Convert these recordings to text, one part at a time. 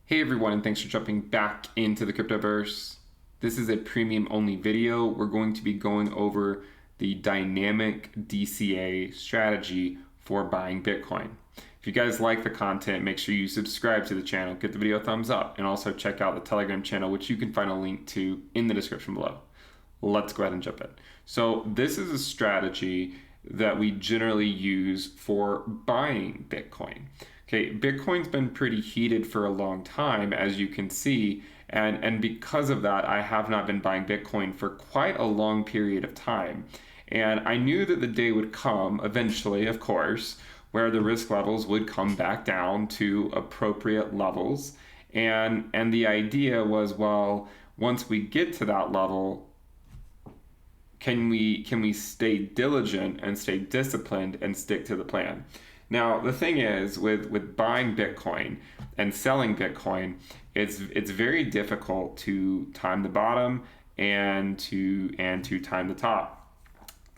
Hey everyone, and thanks for jumping back into the cryptoverse. This is a premium only video. We're going to be going over the dynamic DCA strategy for buying Bitcoin. If you guys like the content, make sure you subscribe to the channel, give the video a thumbs up, and also check out the Telegram channel, which you can find a link to in the description below. Let's go ahead and jump in. So this is a strategy that we generally use for buying Bitcoin. Okay, Bitcoin's been pretty heated for a long time, as you can see, and because of that, I have not been buying Bitcoin for quite a long period of time. And I knew that the day would come, eventually, of course, where the risk levels would come back down to appropriate levels. And the idea was, well, once we get to that level, can we stay diligent and stay disciplined and stick to the plan? Now, the thing is, with buying Bitcoin and selling Bitcoin, it's very difficult to time the bottom and to time the top.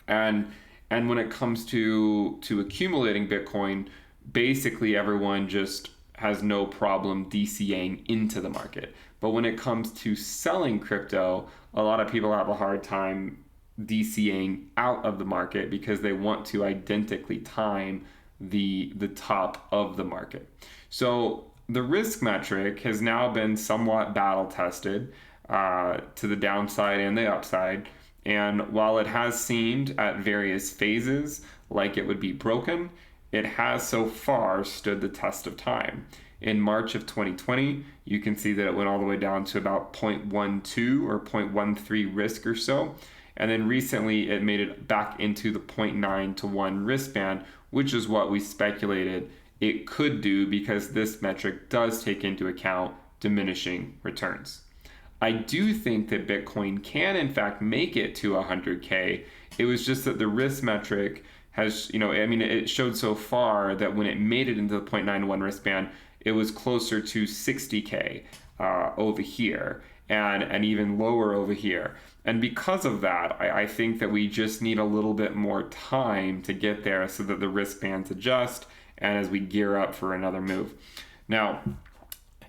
And when it comes to accumulating Bitcoin, basically everyone just has no problem DCAing into the market. But when it comes to selling crypto, a lot of people have a hard time DCAing out of the market because they want to identically time the top of the market. So the risk metric has now been somewhat battle tested to the downside and the upside. And while it has seemed at various phases like it would be broken, it has so far stood the test of time. In March of 2020, you can see that it went all the way down to about 0.12 or 0.13 risk or so. And then recently it made it back into the 0.9 to 1 risk band, which is what we speculated it could do because this metric does take into account diminishing returns. I do think that Bitcoin can in fact make it to 100K. It was just that the risk metric has, it showed so far that when it made it into the 0.9 to 1 risk band, it was closer to 60K over here and even lower over here. And because of that, I think that we just need a little bit more time to get there so that the risk bands adjust and as we gear up for another move. Now,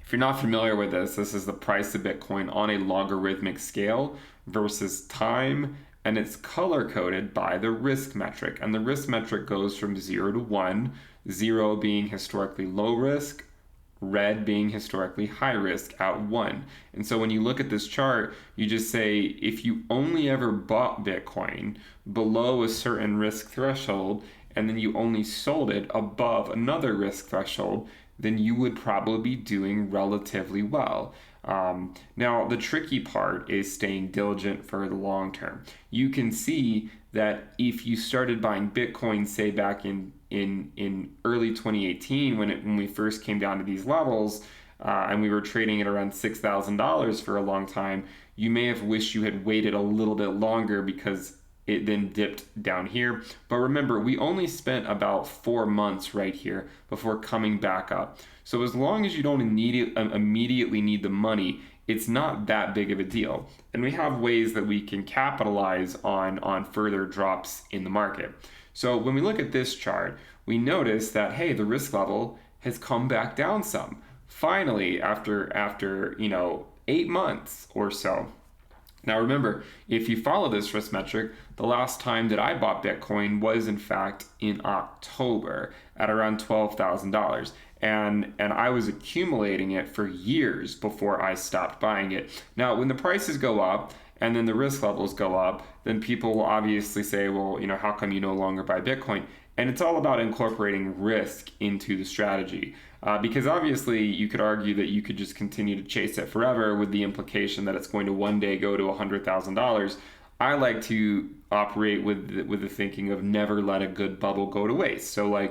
if you're not familiar with this is the price of Bitcoin on a logarithmic scale versus time, and it's color coded by the risk metric. And the risk metric goes from 0 to 1, 0 being historically low risk, red being historically high risk at 1. And so when you look at this chart, you just say if you only ever bought Bitcoin below a certain risk threshold and then you only sold it above another risk threshold, then you would probably be doing relatively well. Now, the tricky part is staying diligent for the long term. You can see that if you started buying Bitcoin, say back in early 2018 when we first came down to these levels, and we were trading at around $6,000 for a long time, you may have wished you had waited a little bit longer because it then dipped down here. But remember, we only spent about 4 months right here before coming back up. So as long as you don't immediately need the money, it's not that big of a deal. And we have ways that we can capitalize on further drops in the market. So when we look at this chart, we notice that, hey, the risk level has come back down some. Finally, after 8 months or so. Now remember, if you follow this risk metric, the last time that I bought Bitcoin was in fact in October at around $12,000. And I was accumulating it for years before I stopped buying it. Now, when the prices go up and then the risk levels go up, then people will obviously say, well, how come you no longer buy Bitcoin? And it's all about incorporating risk into the strategy. Because obviously you could argue that you could just continue to chase it forever with the implication that it's going to one day go to $100,000. I like to operate with the thinking of never let a good bubble go to waste. So I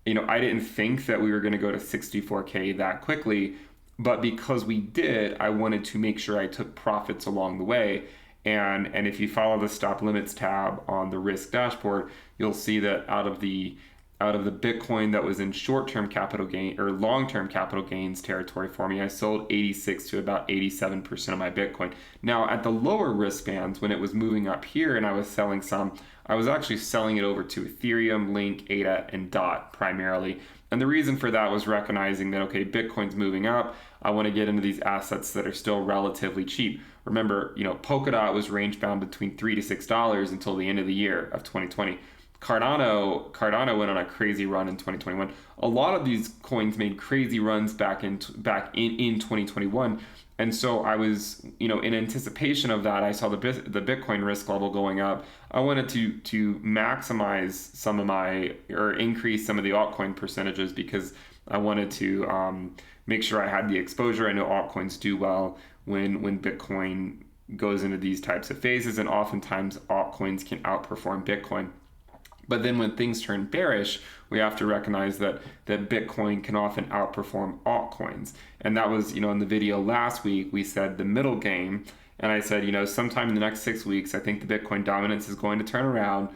didn't think that we were going to go to 64K that quickly, but because we did, I wanted to make sure I took profits along the way. And if you follow the stop limits tab on the risk dashboard, you'll see that out of the Bitcoin that was in short-term capital gain or long-term capital gains territory for me, I sold 86 to about 87% of my Bitcoin. Now, at the lower risk bands, when it was moving up here and I was selling some, I was actually selling it over to Ethereum, Link, ADA, and DOT primarily. And the reason for that was recognizing that, okay, Bitcoin's moving up. I want to get into these assets that are still relatively cheap. Remember, Polkadot was range bound between $3 to $6 until the end of the year of 2020. Cardano went on a crazy run in 2021. A lot of these coins made crazy runs back in 2021. And so I was, in anticipation of that, I saw the Bitcoin risk level going up. I wanted to maximize some of or increase some of the altcoin percentages because I wanted to make sure I had the exposure. I know altcoins do well when Bitcoin goes into these types of phases, and oftentimes altcoins can outperform Bitcoin. But then when things turn bearish, we have to recognize that Bitcoin can often outperform altcoins. And that was, in the video last week, we said the middle game. And I said, sometime in the next 6 weeks, I think the Bitcoin dominance is going to turn around.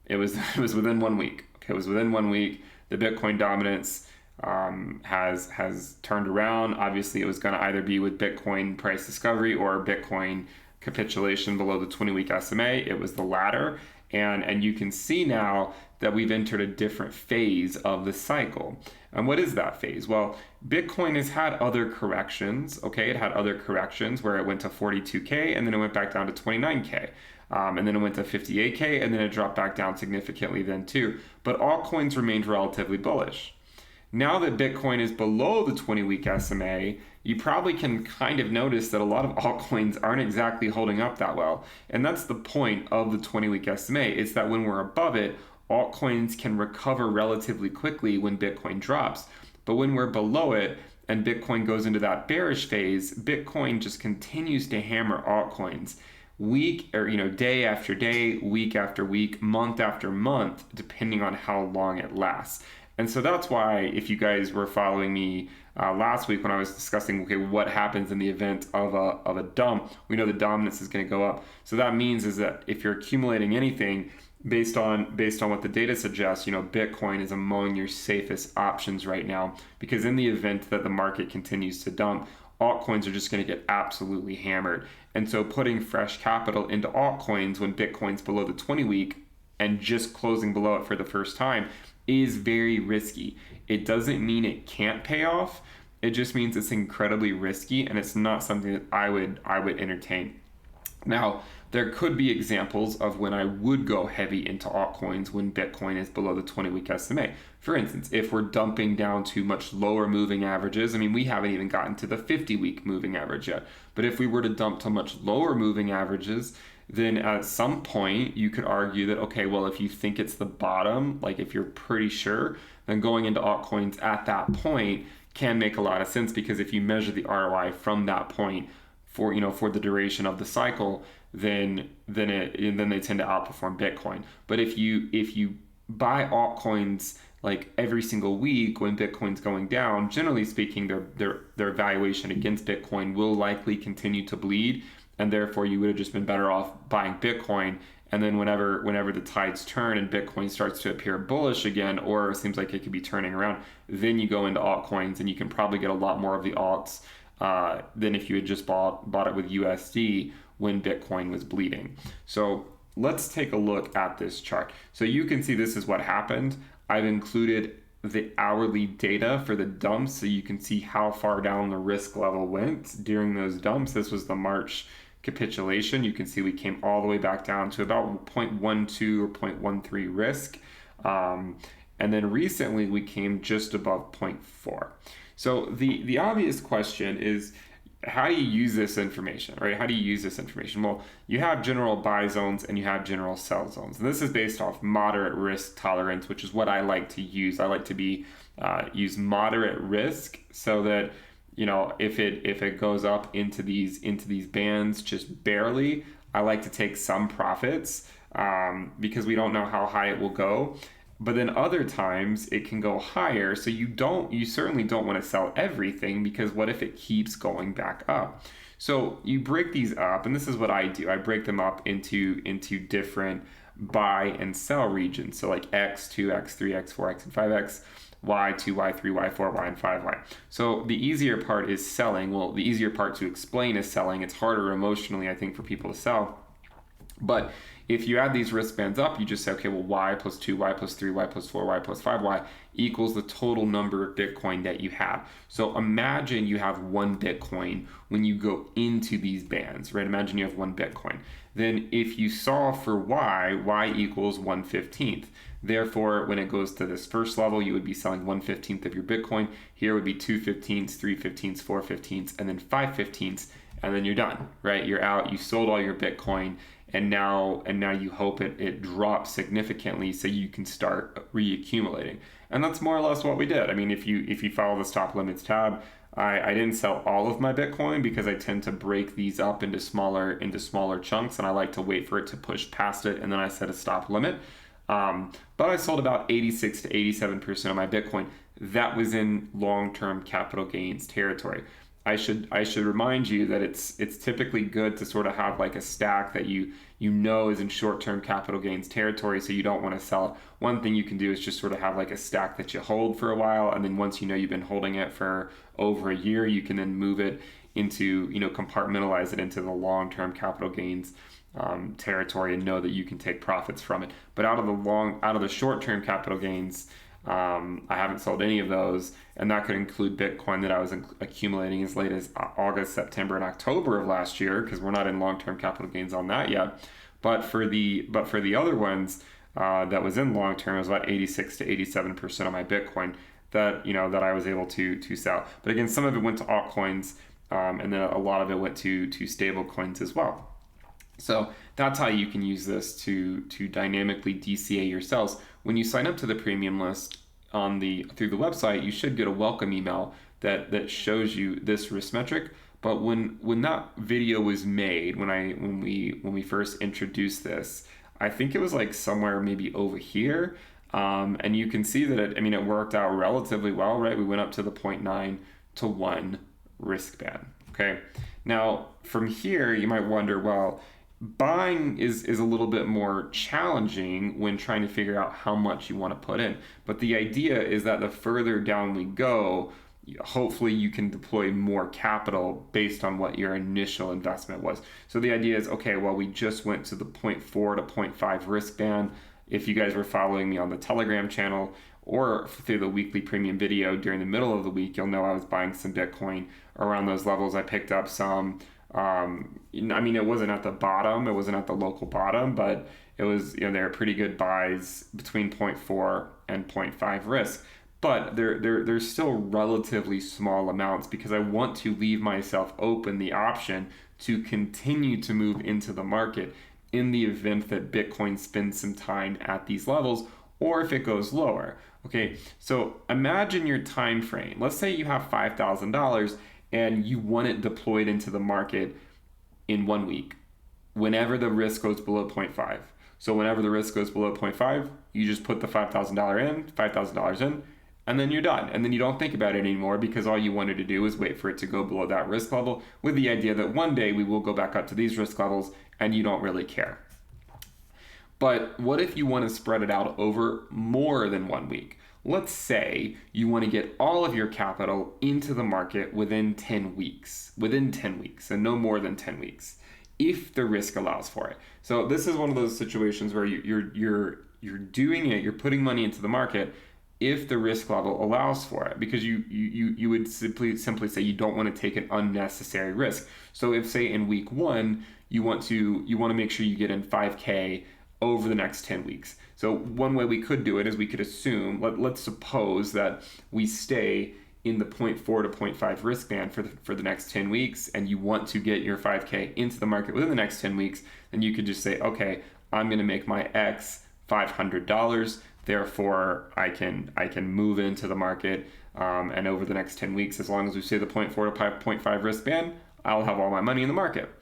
It was within 1 week. Okay, it was within 1 week. The Bitcoin dominance has turned around. Obviously, it was going to either be with Bitcoin price discovery or Bitcoin capitulation below the 20-week SMA. It was the latter. And you can see now that we've entered a different phase of the cycle. And what is that phase? Well, Bitcoin has had other corrections, okay? It had other corrections where it went to 42K and then it went back down to 29K. And then it went to 58K and then it dropped back down significantly then too. But altcoins remained relatively bullish. Now that Bitcoin is below the 20-week SMA, you probably can kind of notice that a lot of altcoins aren't exactly holding up that well. And that's the point of the 20-week SMA. It's that when we're above it, altcoins can recover relatively quickly when Bitcoin drops. But when we're below it and Bitcoin goes into that bearish phase, Bitcoin just continues to hammer altcoins week or day after day, week after week, month after month, depending on how long it lasts. And so that's why, if you guys were following me last week when I was discussing, okay, what happens in the event of a dump, we know the dominance is going to go up. So that means is that if you're accumulating anything based on what the data suggests, Bitcoin is among your safest options right now, because in the event that the market continues to dump, altcoins are just going to get absolutely hammered. And so putting fresh capital into altcoins when Bitcoin's below the 20-week and just closing below it for the first time is very risky. It doesn't mean it can't pay off. It just means it's incredibly risky, and it's not something that I would entertain. Now, there could be examples of when I would go heavy into altcoins when Bitcoin is below the 20-week SMA. For instance, if we're dumping down to much lower moving averages, we haven't even gotten to the 50-week moving average yet. But if we were to dump to much lower moving averages, then at some point you could argue that, okay, well, if you think it's the bottom, like if you're pretty sure, then going into altcoins at that point can make a lot of sense, because if you measure the ROI from that point for the duration of the cycle, then they tend to outperform Bitcoin. But if you buy altcoins like every single week when Bitcoin's going down, generally speaking, their valuation against Bitcoin will likely continue to bleed, and therefore you would have just been better off buying Bitcoin. And then whenever the tides turn and Bitcoin starts to appear bullish again, or it seems like it could be turning around, then you go into altcoins, and you can probably get a lot more of the alts than if you had just bought it with USD when Bitcoin was bleeding. So let's take a look at this chart. So you can see this is what happened. I've included the hourly data for the dumps so you can see how far down the risk level went during those dumps. This was the March capitulation. You can see we came all the way back down to about 0.12 or 0.13 risk. And then recently we came just above 0.4. So the obvious question is, how do you use this information, right? How do you use this information? Well, you have general buy zones and you have general sell zones. And this is based off moderate risk tolerance, which is what I like to use. I like to use moderate risk so that, if it goes up into these bands just barely, I like to take some profits because we don't know how high it will go. But then other times it can go higher, so you certainly don't want to sell everything, because what if it keeps going back up? So you break these up, and this is what I do. I break them up into different buy and sell regions. So like X2, X3, X4, X and 5X, Y2, Y3, Y4, Y and 5Y. So the easier part is selling. Well, the easier part to explain is selling. It's harder emotionally, I think, for people to sell. But if you add these risk bands up, you just say, okay, well, y plus 2, y plus 3, y plus 4, y plus 5y equals the total number of Bitcoin that you have. So imagine you have 1 Bitcoin when you go into these bands, right? Imagine you have 1 Bitcoin. Then if you solve for y equals 1/15th. Therefore, when it goes to this first level, you would be selling 1/15th of your Bitcoin. Here would be 2/15ths, 3/15ths, 4/15ths, and then 5/15ths, and then you're done, right? You're out, you sold all your Bitcoin, and now you hope it drops significantly so you can start reaccumulating. And that's more or less what we did. I mean, if you follow the stop limits tab, I didn't sell all of my Bitcoin because I tend to break these up into smaller chunks, and I like to wait for it to push past it, and then I set a stop limit. But I sold about 86 to 87% of my Bitcoin. That was in long-term capital gains territory. I should remind you that it's typically good to sort of have like a stack that you know is in short-term capital gains territory, so you don't want to sell it. One thing you can do is just sort of have like a stack that you hold for a while, and then once you know you've been holding it for over a year, you can then move it into, compartmentalize it into the long-term capital gains territory and know that you can take profits from it. But out of the short-term capital gains, I haven't sold any of those, and that could include Bitcoin that I was accumulating as late as August, September, and October of last year, because we're not in long-term capital gains on that yet. But for the other ones that was in long-term, it was about 86 to 87% of my Bitcoin that I was able to sell. But again, some of it went to altcoins, and then a lot of it went to stable coins as well. So that's how you can use this to dynamically DCA your sales. When you sign up to the premium list through the website, you should get a welcome email that shows you this risk metric. But when that video was made, when we first introduced this, I think it was like somewhere maybe over here, and you can see that it worked out relatively well, right? We went up to the 0.9 to 1 risk band. Okay, now from here you might wonder, well, buying is a little bit more challenging when trying to figure out how much you want to put in. But the idea is that the further down we go, hopefully you can deploy more capital based on what your initial investment was. So the idea is, okay, well, we just went to the 0.4 to 0.5 risk band. If you guys were following me on the Telegram channel or through the weekly premium video during the middle of the week, you'll know I was buying some Bitcoin around those levels. I picked up some. It wasn't at the bottom, it wasn't at the local bottom, but it was, they were pretty good buys between 0.4 and 0.5 risk. But they're still relatively small amounts because I want to leave myself open the option to continue to move into the market in the event that Bitcoin spends some time at these levels or if it goes lower. Okay, so imagine your time frame. Let's say you have $5,000 and you want it deployed into the market in 1 week, whenever the risk goes below 0.5. So whenever the risk goes below 0.5, you just put the $5,000 in, and then you're done. And then you don't think about it anymore because all you wanted to do is wait for it to go below that risk level with the idea that one day we will go back up to these risk levels and you don't really care. But what if you want to spread it out over more than 1 week? Let's say you want to get all of your capital into the market within 10 weeks, and no more than 10 weeks, if the risk allows for it. So this is one of those situations where you're doing it, you're putting money into the market if the risk level allows for it, because you would simply say you don't want to take an unnecessary risk. So if, say, in week 1 you want to make sure you get in 5K over the next 10 weeks. So one way we could do it is we could assume, let's suppose that we stay in the 0.4 to 0.5 risk band for the next 10 weeks, and you want to get your 5K into the market within the next 10 weeks, then you could just say, okay, I'm going to make my X $500, therefore I can move into the market, and over the next 10 weeks, as long as we say the 0.4 to 0.5 risk band, I'll have all my money in the market.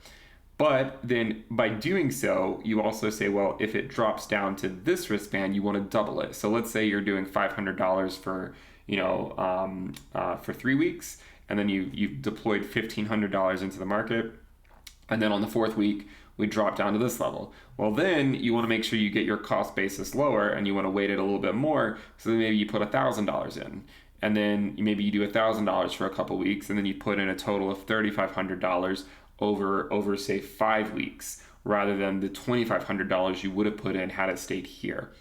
But then by doing so, you also say, well, if it drops down to this risk band, you want to double it. So let's say you're doing $500 for 3 weeks, and then you've deployed $1,500 into the market, and then on the 4th week we drop down to this level. Well, then you want to make sure you get your cost basis lower, and you want to weight it a little bit more. So then maybe you put $1,000 in, and then maybe you do $1,000 for a couple weeks, and then you put in a total of $3,500 over say 5 weeks, rather than the $2,500 you would have put in had it stayed here.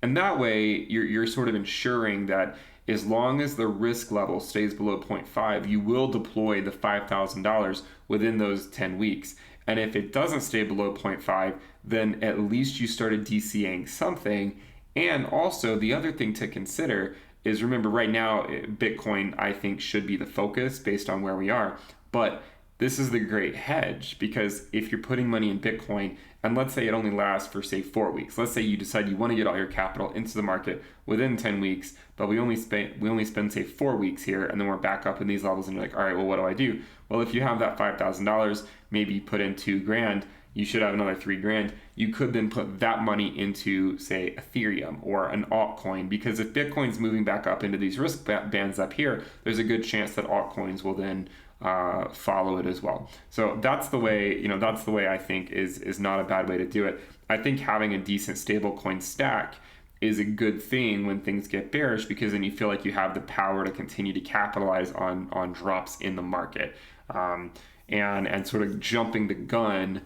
And that way, you're sort of ensuring that as long as the risk level stays below zero point 0.5, you will deploy the $5,000 within those 10 weeks. And if it doesn't stay below 0.5, then at least you started DCAing something. And also, the other thing to consider is, remember, right now, Bitcoin, I think, should be the focus based on where we are. But this is the great hedge, because if you're putting money in Bitcoin, and let's say it only lasts for, say, 4 weeks. Let's say you decide you want to get all your capital into the market within 10 weeks, but we only spend, say, 4 weeks here, and then we're back up in these levels, and you're like, all right, well, what do I do? Well, if you have that $5,000, maybe you put in $2,000, you should have another $3,000. You could then put that money into, say, Ethereum or an altcoin, because if Bitcoin's moving back up into these risk bands up here, there's a good chance that altcoins will then follow it as well. So that's the way, that's the way I think is not a bad way to do it. I think having a decent stablecoin stack is a good thing when things get bearish, because then you feel like you have the power to continue to capitalize on drops in the market. And sort of jumping the gun,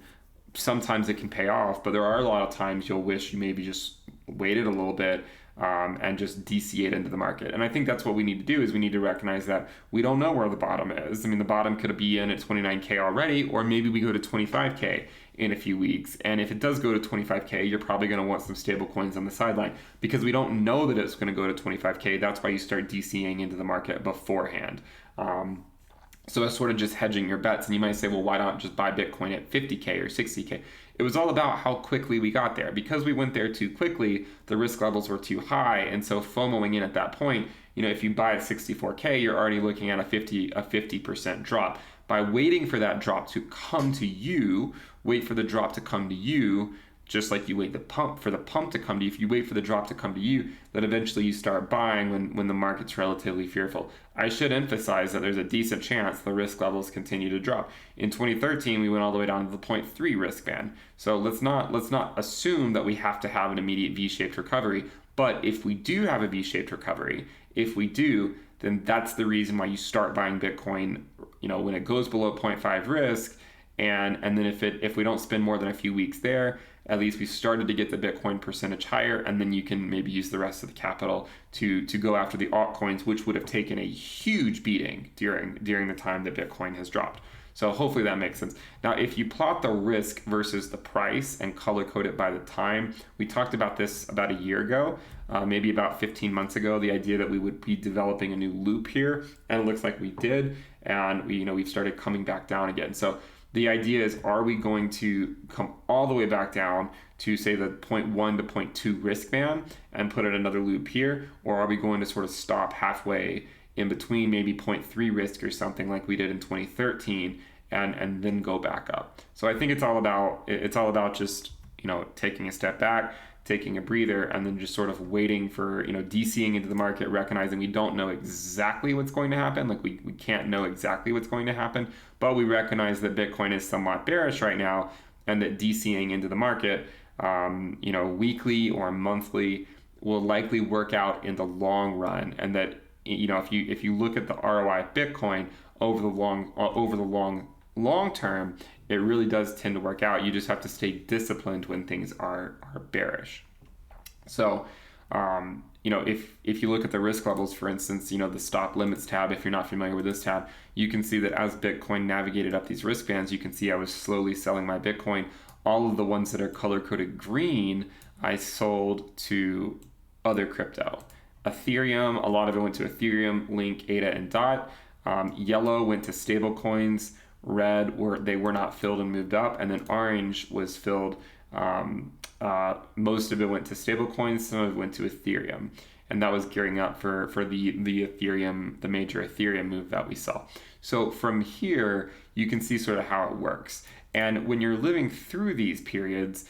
sometimes it can pay off, but there are a lot of times you'll wish you maybe just waited a little bit and just DC it into the market. And I think that's what we need to do, is we need to recognize that we don't know where the bottom is. I mean, the bottom could be in at 29K already, or maybe we go to 25K in a few weeks. And if it does go to 25K, you're probably going to want some stable coins on the sideline, because we don't know that it's going to go to 25K. That's why you start DCing into the market beforehand. So that's sort of just hedging your bets. And you might say, well, why not just buy Bitcoin at 50K or 60K? It was all about how quickly we got there. Because we went there too quickly, the risk levels were too high. And so FOMOing in at that point, if you buy at 64K, you're already looking at a 50% drop. By waiting for that drop to come to you, just like you wait for the pump to come to you. If you wait for the drop to come to you, then eventually you start buying when the market's relatively fearful. I should emphasize that there's a decent chance the risk levels continue to drop. In 2013, we went all the way down to the 0.3 risk band. So let's not assume that we have to have an immediate V-shaped recovery. But if we do have a V-shaped recovery, then that's the reason why you start buying Bitcoin, when it goes below 0.5 risk. And then if we don't spend more than a few weeks there, at least we started to get the Bitcoin percentage higher, and then you can maybe use the rest of the capital to go after the altcoins, which would have taken a huge beating during the time that Bitcoin has dropped. So hopefully that makes sense. Now, if you plot the risk versus the price and color code it by the time, we talked about this about a year ago, maybe about 15 months ago, the idea that we would be developing a new loop here, and it looks like we did, and we've started coming back down again. So the idea is, are we going to come all the way back down to, say, the 0.1 to 0.2 risk band and put in another loop here? Or are we going to sort of stop halfway in between, maybe 0.3 risk or something like we did in 2013, and then go back up? So I think it's all about just, taking a step back, taking a breather, and then just sort of waiting for, DCing into the market, recognizing we don't know exactly what's going to happen. Like we can't know exactly what's going to happen, but we recognize that Bitcoin is somewhat bearish right now, and that DCing into the market, weekly or monthly, will likely work out in the long run. And that, if you look at the ROI of Bitcoin over the long term, it really does tend to work out. You just have to stay disciplined when things are bearish. So, if you look at the risk levels, for instance, the stop limits tab, if you're not familiar with this tab, you can see that as Bitcoin navigated up these risk bands, you can see I was slowly selling my Bitcoin. All of the ones that are color-coded green, I sold to other crypto. Ethereum, a lot of it went to Ethereum, Link, ADA, and DOT. Yellow went to stable coins. Red, they were not filled and moved up, and then orange was filled. Most of it went to stable coins, some of it went to Ethereum, and that was gearing up for the Ethereum, the major Ethereum move that we saw. So from here, you can see sort of how it works. And when you're living through these periods,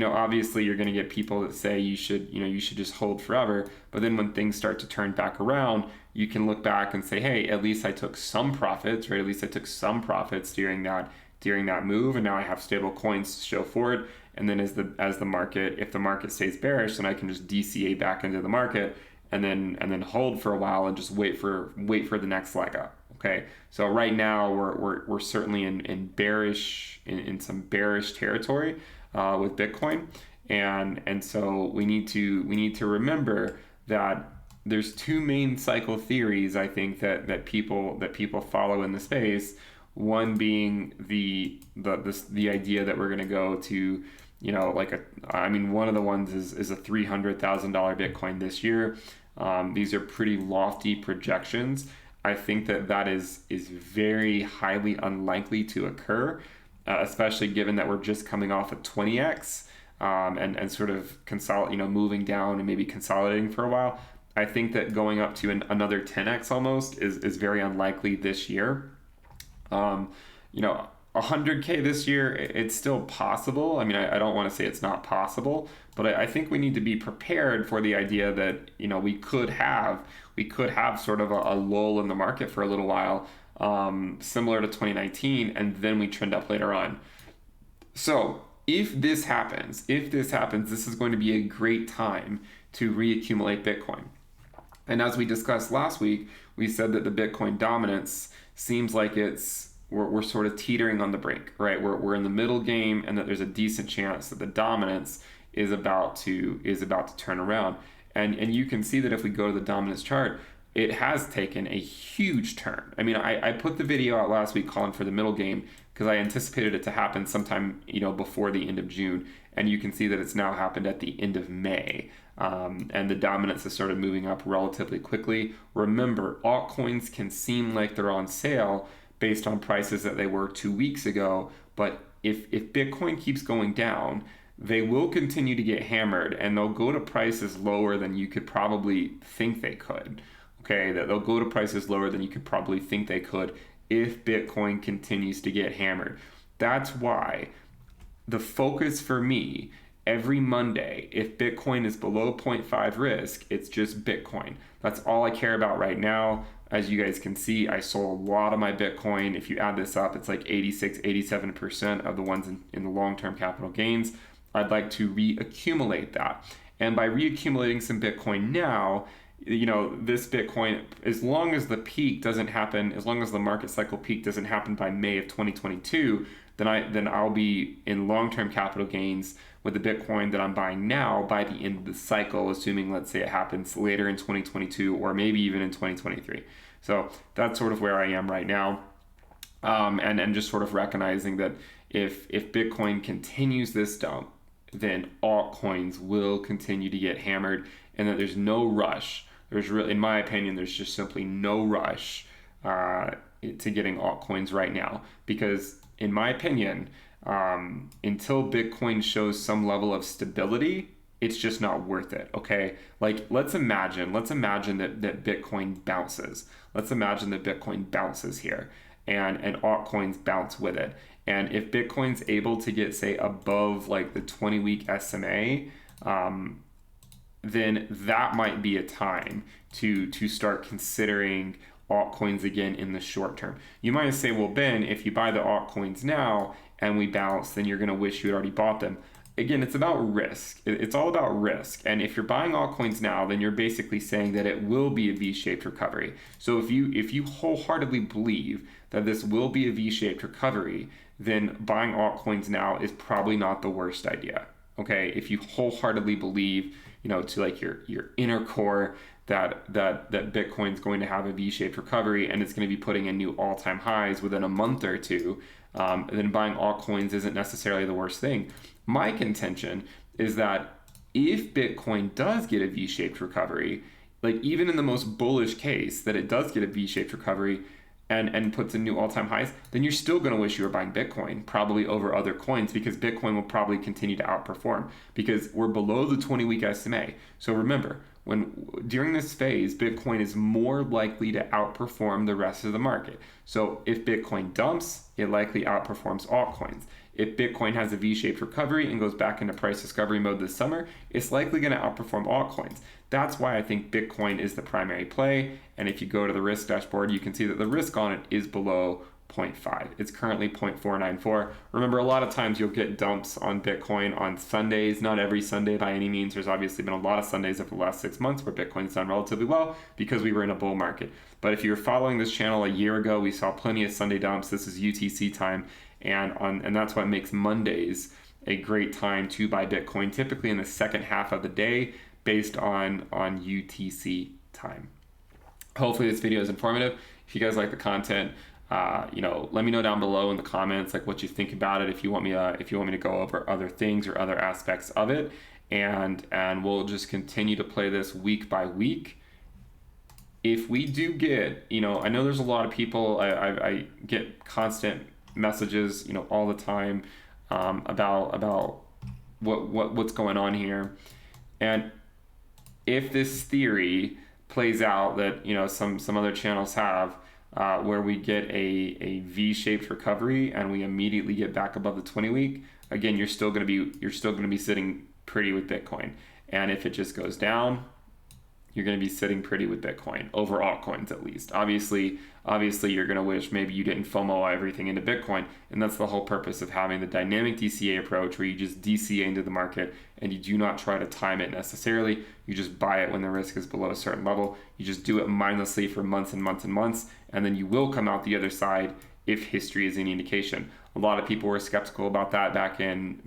obviously you're going to get people that say you should just hold forever. But then when things start to turn back around, you can look back and say, hey, at least I took some profits, right? At least I took some profits during that move, and now I have stable coins to show for it. And then if the market stays bearish, then I can just DCA back into the market and then hold for a while and just wait for the next leg up. Okay, so right now we're certainly in some bearish territory. with Bitcoin, and so we need to remember that there's two main cycle theories I think that people follow in the space. One being the idea that we're going to go to, one of the ones is a $300,000 Bitcoin this year. These are pretty lofty projections. I think that is very highly unlikely to occur, especially given that we're just coming off a 20x, and sort of moving down and maybe consolidating for a while. I think that going up to another 10x almost is very unlikely this year. 100K this year, it's still possible. I mean, I don't want to say it's not possible, but I think we need to be prepared for the idea that, we could have sort of a lull in the market for a little while, similar to 2019, and then we trend up later on. So if this happens, this is going to be a great time to reaccumulate Bitcoin. And as we discussed last week, we said that the Bitcoin dominance seems like we're sort of teetering on the brink, right? We're in the middle game, and that there's a decent chance that the dominance is about to turn around. And you can see that if we go to the dominance chart, it has taken a huge turn. I mean, I put the video out last week calling for the middle game because I anticipated it to happen sometime, before the end of June. And you can see that it's now happened at the end of May. And the dominance has started moving up relatively quickly. Remember, altcoins can seem like they're on sale based on prices that they were 2 weeks ago. But if Bitcoin keeps going down, they will continue to get hammered, and they'll go to prices lower than you could probably think they could. Okay, that they'll go to prices lower than you could probably think they could if Bitcoin continues to get hammered. That's why the focus for me every Monday, if Bitcoin is below 0.5 risk, it's just Bitcoin. That's all I care about right now. As you guys can see, I sold a lot of my Bitcoin. If you add this up, it's like 86, 87% of the ones in the long-term capital gains. I'd like to reaccumulate that. And by reaccumulating some Bitcoin now, this Bitcoin, as long as the peak doesn't happen, as long as the market cycle peak doesn't happen by May of 2022, then I'll be in long-term capital gains with the Bitcoin that I'm buying now by the end of the cycle, assuming, let's say, it happens later in 2022 or maybe even in 2023. So that's sort of where I am right now. And just sort of recognizing that if Bitcoin continues this dump, then altcoins will continue to get hammered, and that there's no rush. In my opinion, there's just simply no rush to getting altcoins right now, because in my opinion, until Bitcoin shows some level of stability, it's just not worth it. Okay, like let's imagine that Bitcoin bounces. Let's imagine that Bitcoin bounces here, and altcoins bounce with it. And if Bitcoin's able to get, say, above like the 20-week SMA, then that might be a time to start considering altcoins again in the short term. You might say, well, Ben, if you buy the altcoins now and we bounce, then you're going to wish you had already bought them. Again, it's about risk. It's all about risk. And if you're buying altcoins now, then you're basically saying that it will be a V-shaped recovery. So if you wholeheartedly believe that this will be a V-shaped recovery, then buying altcoins now is probably not the worst idea. Okay, if you wholeheartedly believe, to like your inner core that Bitcoin's going to have a V-shaped recovery and it's going to be putting in new all-time highs within a month or two, then buying altcoins isn't necessarily the worst thing. My contention is that if Bitcoin does get a V-shaped recovery, like even in the most bullish case that it does get a V-shaped recovery and puts in new all-time highs, then you're still going to wish you were buying Bitcoin, probably over other coins, because Bitcoin will probably continue to outperform because we're below the 20-week SMA. So remember, during this phase, Bitcoin is more likely to outperform the rest of the market. So if Bitcoin dumps, it likely outperforms altcoins. If Bitcoin has a V-shaped recovery and goes back into price discovery mode this summer, it's likely going to outperform altcoins. That's why I think Bitcoin is the primary play. And if you go to the risk dashboard, you can see that the risk on it is below 0.5. It's currently 0.494. Remember, a lot of times you'll get dumps on Bitcoin on Sundays. Not every Sunday by any means. There's obviously been a lot of Sundays over the last 6 months where Bitcoin's done relatively well because we were in a bull market. But if you were following this channel a year ago, we saw plenty of Sunday dumps. This is UTC time. And that's what makes Mondays a great time to buy Bitcoin, typically in the second half of the day based on UTC time. Hopefully this video is informative. If you guys like the content, let me know down below in the comments like what you think about it. If you want me to go over other things or other aspects of it, and we'll just continue to play this week by week. If we do get, I know there's a lot of people. I get constant messages, all the time about what's going on here, and if this theory plays out that some other channels have, where we get a V-shaped recovery and we immediately get back above the 20-week, again, you're still going to be sitting pretty with Bitcoin. And if it just goes down, you're going to be sitting pretty with Bitcoin, over altcoins at least. Obviously, you're going to wish maybe you didn't FOMO everything into Bitcoin, and that's the whole purpose of having the dynamic DCA approach, where you just DCA into the market and you do not try to time it necessarily. You just buy it when the risk is below a certain level. You just do it mindlessly for months and months and months, and then you will come out the other side if history is any indication. A lot of people were skeptical about that back in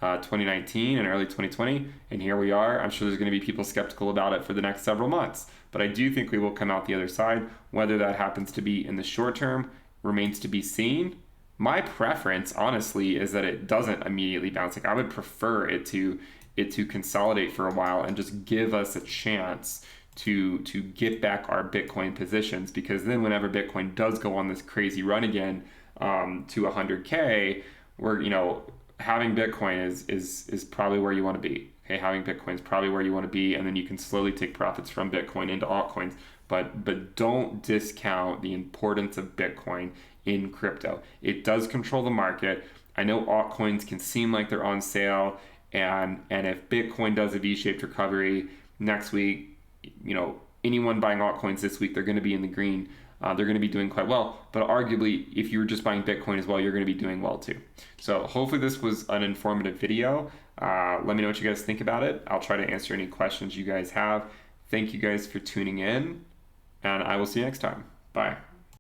2019 and early 2020, and here we are. I'm sure there's going to be people skeptical about it for the next several months, but I do think we will come out the other side. Whether that happens to be in the short term remains to be seen. My preference, honestly, is that it doesn't immediately bounce. Like, I would prefer it to consolidate for a while and just give us a chance to get back our Bitcoin positions, because then whenever Bitcoin does go on this crazy run again to 100K, we're having Bitcoin is probably where you want to be. Okay, having Bitcoin is probably where you want to be, and then you can slowly take profits from Bitcoin into altcoins. But don't discount the importance of Bitcoin in crypto. It does control the market. I know altcoins can seem like they're on sale, and if Bitcoin does a V-shaped recovery next week, anyone buying altcoins this week, they're going to be in the green. They're going to be doing quite well. But arguably, if you were just buying Bitcoin as well, you're going to be doing well too. So hopefully this was an informative video. Let me know what you guys think about it. I'll try to answer any questions you guys have. Thank you guys for tuning in, and I will see you next time. Bye.